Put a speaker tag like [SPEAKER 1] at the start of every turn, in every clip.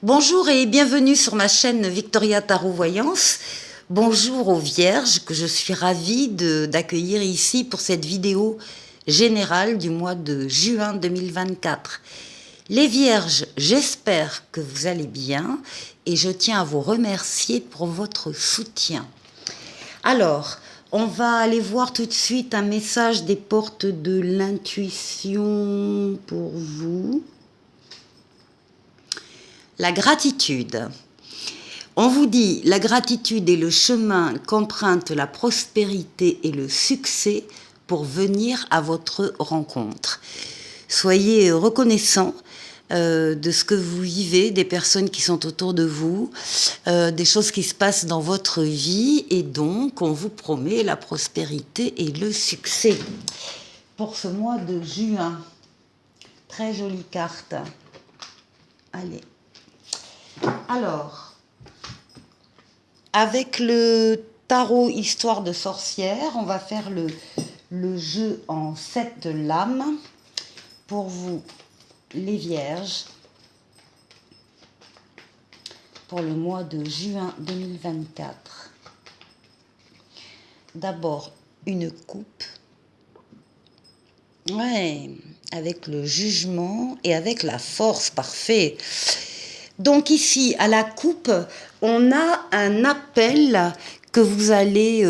[SPEAKER 1] Bonjour et bienvenue sur ma chaîne Victoria Tarot Voyance. Bonjour aux Vierges que je suis ravie d'accueillir ici pour cette vidéo générale du mois de juin 2024. Les Vierges, j'espère que vous allez bien et je tiens à vous remercier pour votre soutien. Alors, on va aller voir tout de suite un message des portes de l'intuition pour vous. La gratitude. On vous dit, la gratitude est le chemin qu'emprunte la prospérité et le succès pour venir à votre rencontre. Soyez reconnaissants de ce que vous vivez, des personnes qui sont autour de vous, des choses qui se passent dans votre vie, et donc on vous promet la prospérité et le succès. Pour ce mois de juin, très jolie carte. Allez. Alors, avec le tarot Histoire de sorcière, on va faire le jeu en 7 lames pour vous, les Vierges, pour le mois de juin 2024. D'abord, une coupe. Ouais, avec le jugement et avec la force, parfait. Donc ici, à la coupe, on a un appel que vous allez,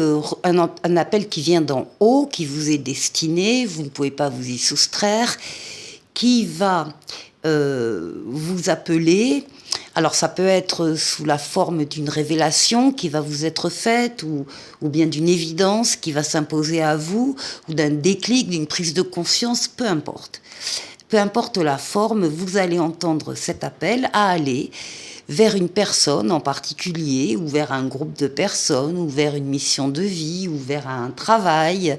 [SPEAKER 1] un appel qui vient d'en haut, qui vous est destiné, vous ne pouvez pas vous y soustraire, qui va vous appeler. Alors ça peut être sous la forme d'une révélation qui va vous être faite, ou bien d'une évidence qui va s'imposer à vous, ou d'un déclic, d'une prise de conscience, peu importe. Peu importe la forme, vous allez entendre cet appel à aller vers une personne en particulier, ou vers un groupe de personnes, ou vers une mission de vie, ou vers un travail,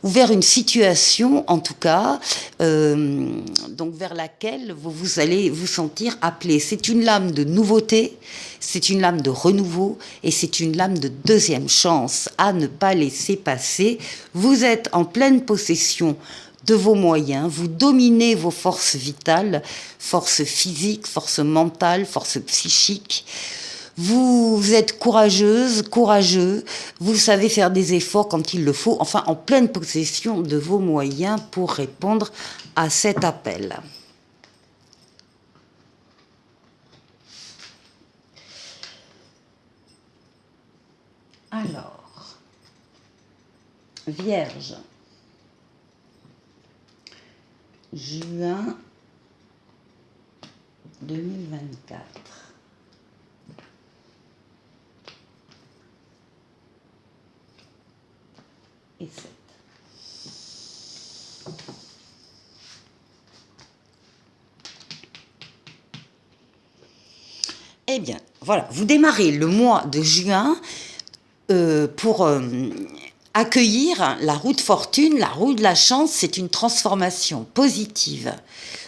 [SPEAKER 1] ou vers une situation, en tout cas, donc vers laquelle vous allez vous sentir appelé. C'est une lame de nouveauté, c'est une lame de renouveau, et c'est une lame de deuxième chance à ne pas laisser passer. Vous êtes en pleine possession de vos moyens, vous dominez vos forces vitales, forces physiques, forces mentales, forces psychiques. Vous êtes courageuse, courageux, vous savez faire des efforts quand il le faut, enfin en pleine possession de vos moyens pour répondre à cet appel. Alors, Vierge. Juin 2024. Et 7. Eh bien, voilà, vous démarrez le mois de juin pour accueillir la roue de fortune, la roue de la chance. C'est une transformation positive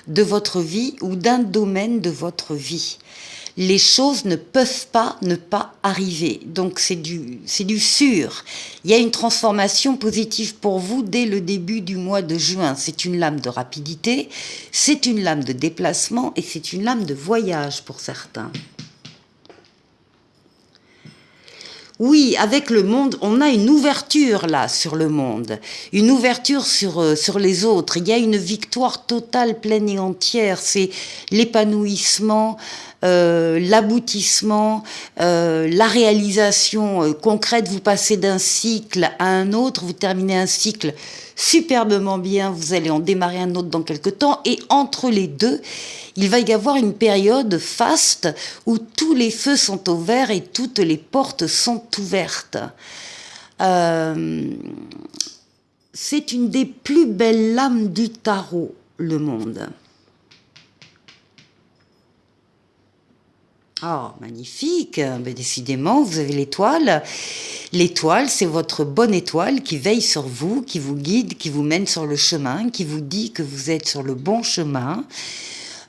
[SPEAKER 1] de votre vie ou d'un domaine de votre vie. Les choses ne peuvent pas ne pas arriver. Donc c'est du sûr. Il y a une transformation positive pour vous dès le début du mois de juin. C'est une lame de rapidité, c'est une lame de déplacement et c'est une lame de voyage pour certains. Oui, avec le monde, on a une ouverture là sur le monde, une ouverture sur les autres. Il y a une victoire totale, pleine et entière. C'est l'épanouissement, l'aboutissement, la réalisation concrète. Vous passez d'un cycle à un autre, vous terminez un cycle superbement bien, vous allez en démarrer un autre dans quelques temps, et entre les deux, il va y avoir une période faste où tous les feux sont au vert et toutes les portes sont ouvertes. C'est une des plus belles lames du tarot, le monde. Oh, magnifique! Ben, décidément, vous avez l'étoile. L'étoile, c'est votre bonne étoile qui veille sur vous, qui vous guide, qui vous mène sur le chemin, qui vous dit que vous êtes sur le bon chemin.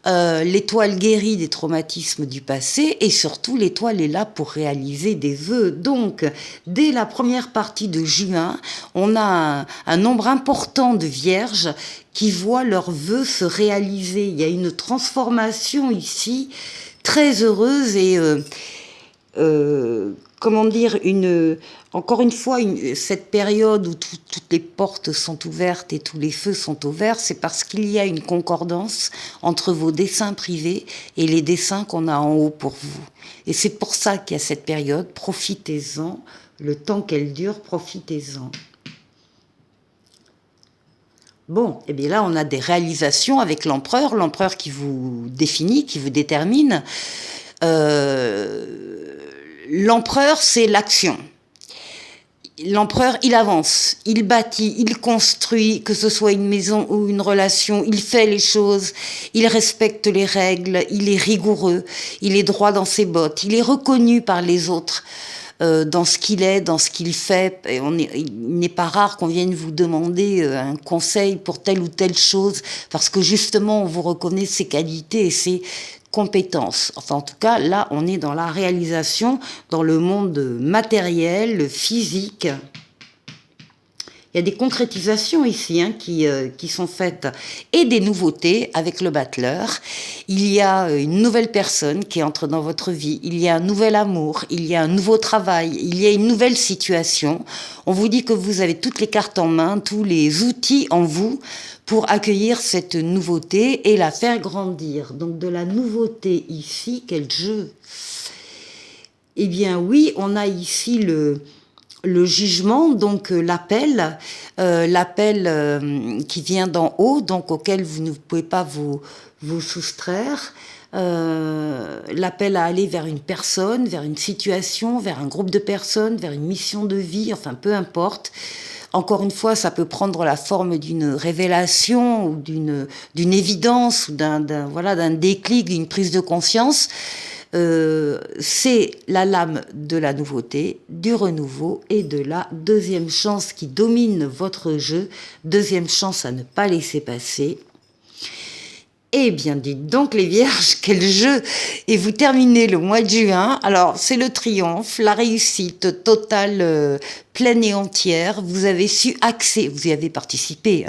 [SPEAKER 1] L'étoile guérit des traumatismes du passé, et surtout l'étoile est là pour réaliser des vœux. Donc, dès la première partie de juin, on a un nombre important de vierges qui voient leurs vœux se réaliser. Il y a une transformation ici très heureuse et comment dire, encore une fois, cette période où toutes les portes sont ouvertes et tous les feux sont ouverts, c'est parce qu'il y a une concordance entre vos dessins privés et les dessins qu'on a en haut pour vous. Et c'est pour ça qu'il y a cette période, profitez-en, le temps qu'elle dure, profitez-en. Bon, et bien là, on a des réalisations avec l'empereur qui vous définit, qui vous détermine. L'empereur, c'est l'action. L'empereur, il avance, il bâtit, il construit, que ce soit une maison ou une relation, il fait les choses, il respecte les règles, il est rigoureux, il est droit dans ses bottes, il est reconnu par les autres dans ce qu'il est, dans ce qu'il fait. Et il n'est pas rare qu'on vienne vous demander un conseil pour telle ou telle chose, parce que justement, on vous reconnaît ses qualités et ses compétences. Enfin, en tout cas, là, on est dans la réalisation, dans le monde matériel, physique. Il y a des concrétisations ici qui sont faites et des nouveautés avec le battleur. Il y a une nouvelle personne qui entre dans votre vie. Il y a un nouvel amour. Il y a un nouveau travail. Il y a une nouvelle situation. On vous dit que vous avez toutes les cartes en main, tous les outils en vous pour accueillir cette nouveauté et la faire grandir. Donc de la nouveauté ici, quel jeu! Eh bien oui, on a ici le jugement, donc l'appel qui vient d'en haut, donc auquel vous ne pouvez pas vous soustraire, l'appel à aller vers une personne, vers une situation, vers un groupe de personnes, vers une mission de vie, enfin peu importe. Encore une fois, ça peut prendre la forme d'une révélation ou d'une évidence ou d'un déclic, d'une prise de conscience. C'est la lame de la nouveauté, du renouveau et de la deuxième chance qui domine votre jeu, deuxième chance à ne pas laisser passer. Eh bien, dites donc les vierges, quel jeu! Et vous terminez le mois de juin, alors c'est le triomphe, la réussite totale, pleine et entière. Vous avez su vous y avez participé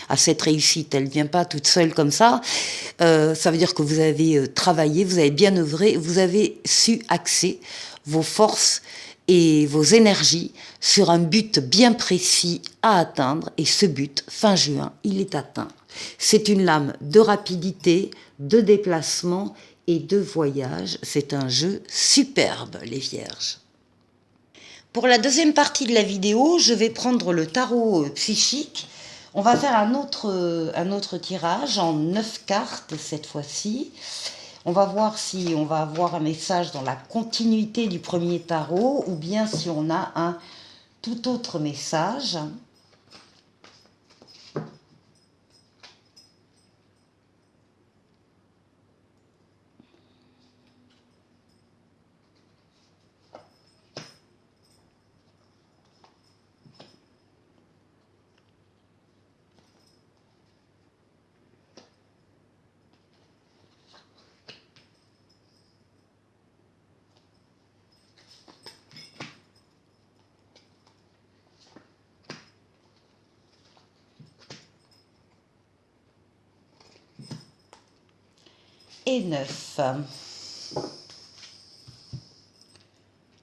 [SPEAKER 1] à cette réussite, elle ne vient pas toute seule comme ça. Ça veut dire que vous avez travaillé, vous avez bien œuvré, vous avez su axer vos forces et vos énergies sur un but bien précis à atteindre. Et ce but, fin juin, il est atteint. C'est une lame de rapidité, de déplacement et de voyage. C'est un jeu superbe, les vierges. Pour la deuxième partie de la vidéo, je vais prendre le tarot psychique. On va faire un autre tirage en 9 cartes cette fois-ci. On va voir si on va avoir un message dans la continuité du premier tarot ou bien si on a un tout autre message. Et 9.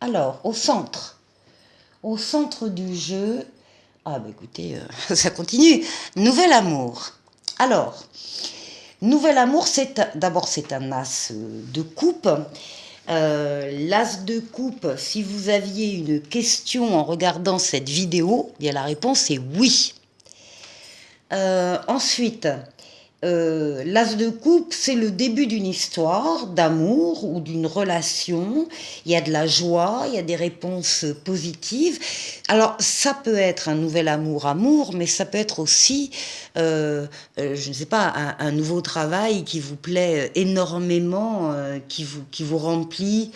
[SPEAKER 1] Alors, au centre du jeu, ah bah écoutez, ça continue, nouvel amour. Alors, nouvel amour, c'est un as de coupe. L'as de coupe, si vous aviez une question en regardant cette vidéo, eh bien la réponse est oui. Ensuite, l'as de coupe, c'est le début d'une histoire d'amour ou d'une relation. Il y a de la joie, il y a des réponses positives. Alors, ça peut être un nouvel amour, mais ça peut être aussi, je ne sais pas, un nouveau travail qui vous plaît énormément, qui vous remplit.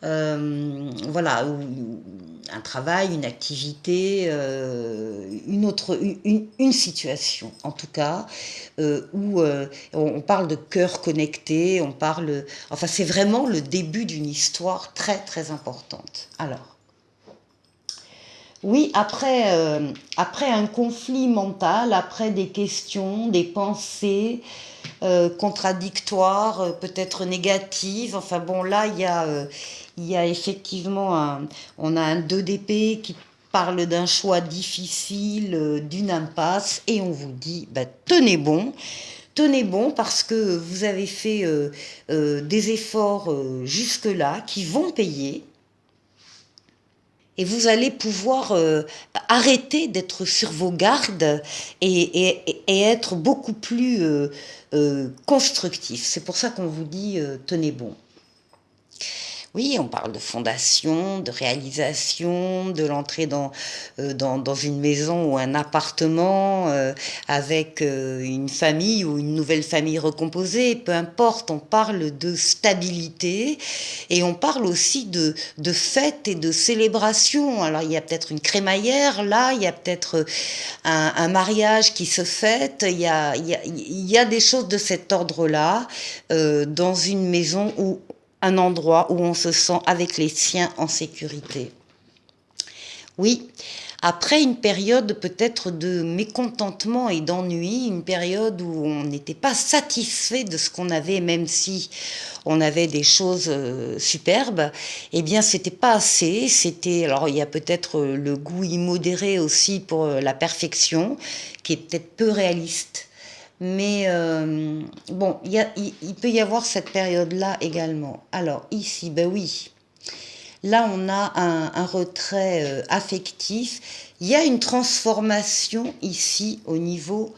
[SPEAKER 1] Voilà, un travail, une activité, une situation en tout cas, où on parle de cœur connecté, enfin c'est vraiment le début d'une histoire très très importante. Alors, oui, après un conflit mental, après des questions, des pensées, contradictoire, peut-être négative. Enfin bon, là, il y a effectivement on a un 2 d'épée qui parle d'un choix difficile, d'une impasse, et on vous dit, bah, tenez bon parce que vous avez fait des efforts jusque-là qui vont payer. Et vous allez pouvoir arrêter d'être sur vos gardes et être beaucoup plus constructif. C'est pour ça qu'on vous dit tenez bon. Oui, on parle de fondation, de réalisation, de l'entrée dans une maison ou un appartement avec une famille ou une nouvelle famille recomposée, peu importe, on parle de stabilité et on parle aussi de fête et de célébration. Alors il y a peut-être une crémaillère, là, il y a peut-être un mariage qui se fête, il y a des choses de cet ordre-là dans une maison où un endroit où on se sent avec les siens en sécurité. Oui, après une période peut-être de mécontentement et d'ennui, une période où on n'était pas satisfait de ce qu'on avait, même si on avait des choses superbes, eh bien c'était pas assez. C'était, alors il y a peut-être le goût immodéré aussi pour la perfection, qui est peut-être peu réaliste. Mais bon, il peut y avoir cette période-là également. Alors ici, ben oui, là on a un retrait affectif. Il y a une transformation ici au niveau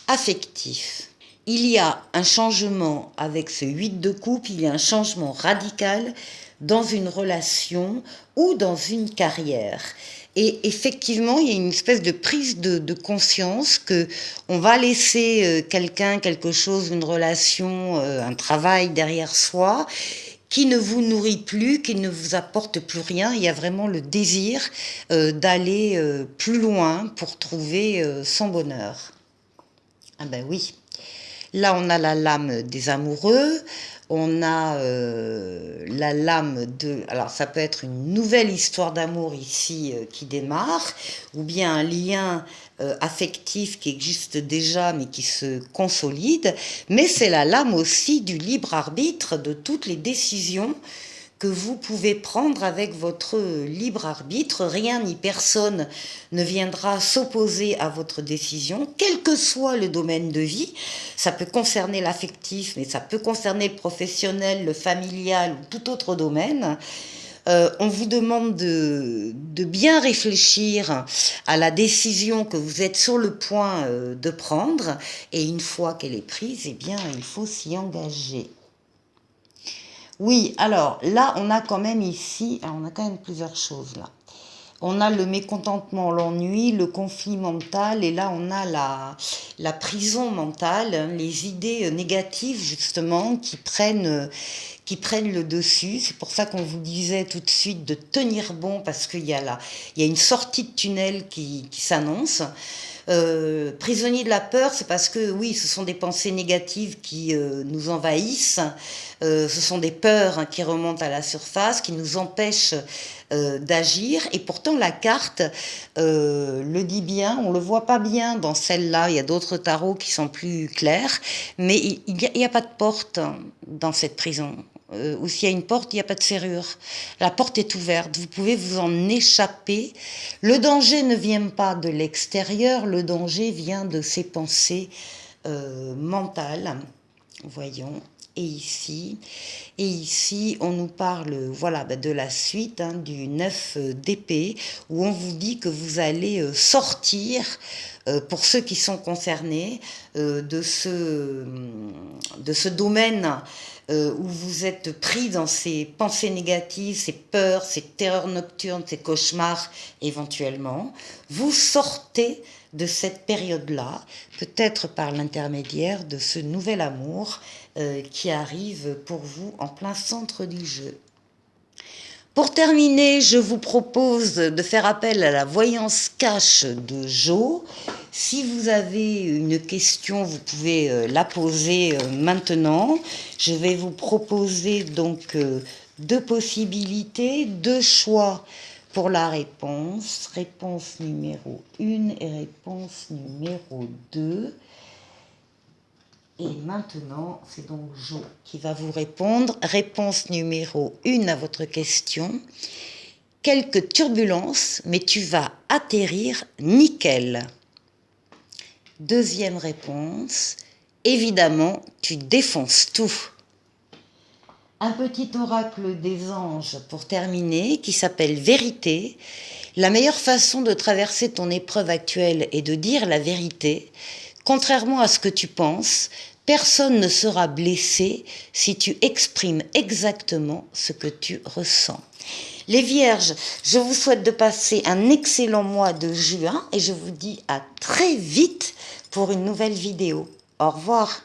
[SPEAKER 1] affectif. Il y a un changement avec ce 8 de coupe, il y a un changement radical dans une relation ou dans une carrière. Et effectivement, il y a une espèce de prise de conscience que on va laisser quelqu'un, quelque chose, une relation, un travail derrière soi qui ne vous nourrit plus, qui ne vous apporte plus rien. Il y a vraiment le désir d'aller plus loin pour trouver son bonheur. Ah ben oui. Là, on a la lame des amoureux, on a la lame de... Alors, ça peut être une nouvelle histoire d'amour ici qui démarre, ou bien un lien affectif qui existe déjà mais qui se consolide, mais c'est la lame aussi du libre arbitre de toutes les décisions que vous pouvez prendre avec votre libre arbitre. Rien ni personne ne viendra s'opposer à votre décision, quel que soit le domaine de vie. Ça peut concerner l'affectif, mais ça peut concerner le professionnel, le familial ou tout autre domaine. On vous demande de bien réfléchir à la décision que vous êtes sur le point de prendre, et une fois qu'elle est prise, eh bien, il faut s'y engager. Oui, alors là, on a quand même ici, on a quand même plusieurs choses là. On a le mécontentement, l'ennui, le conflit mental, et là on a la prison mentale, hein, les idées négatives justement qui prennent le dessus. C'est pour ça qu'on vous disait tout de suite de tenir bon, parce qu'il y a il y a une sortie de tunnel qui s'annonce. Prisonnier de la peur, c'est parce que oui, ce sont des pensées négatives qui nous envahissent, ce sont des peurs hein, qui remontent à la surface, qui nous empêchent d'agir, et pourtant la carte le dit bien, on le voit pas bien dans celle-là, il y a d'autres tarots qui sont plus clairs, mais il y a pas de porte dans cette prison. Ou s'il y a une porte, il n'y a pas de serrure. La porte est ouverte, vous pouvez vous en échapper. Le danger ne vient pas de l'extérieur, le danger vient de ces pensées mentales. Voyons. Et ici, on nous parle voilà, de la suite, hein, du 9 d'épée, où on vous dit que vous allez sortir, pour ceux qui sont concernés, de ce domaine où vous êtes pris dans ces pensées négatives, ces peurs, ces terreurs nocturnes, ces cauchemars éventuellement. Vous sortez de cette période-là, peut-être par l'intermédiaire de ce nouvel amour qui arrive pour vous en plein centre du jeu. Pour terminer, je vous propose de faire appel à la voyance cash de Jo. Si vous avez une question, vous pouvez la poser maintenant. Je vais vous proposer donc deux possibilités, deux choix pour la réponse. Réponse numéro 1 et réponse numéro 2. Et maintenant, c'est donc Jo qui va vous répondre. Réponse numéro 1 à votre question. Quelques turbulences, mais tu vas atterrir nickel. Deuxième réponse. Évidemment, tu défonces tout. Un petit oracle des anges pour terminer qui s'appelle Vérité. La meilleure façon de traverser ton épreuve actuelle est de dire la vérité. Contrairement à ce que tu penses, personne ne sera blessé si tu exprimes exactement ce que tu ressens. Les Vierges, je vous souhaite de passer un excellent mois de juin et je vous dis à très vite pour une nouvelle vidéo. Au revoir.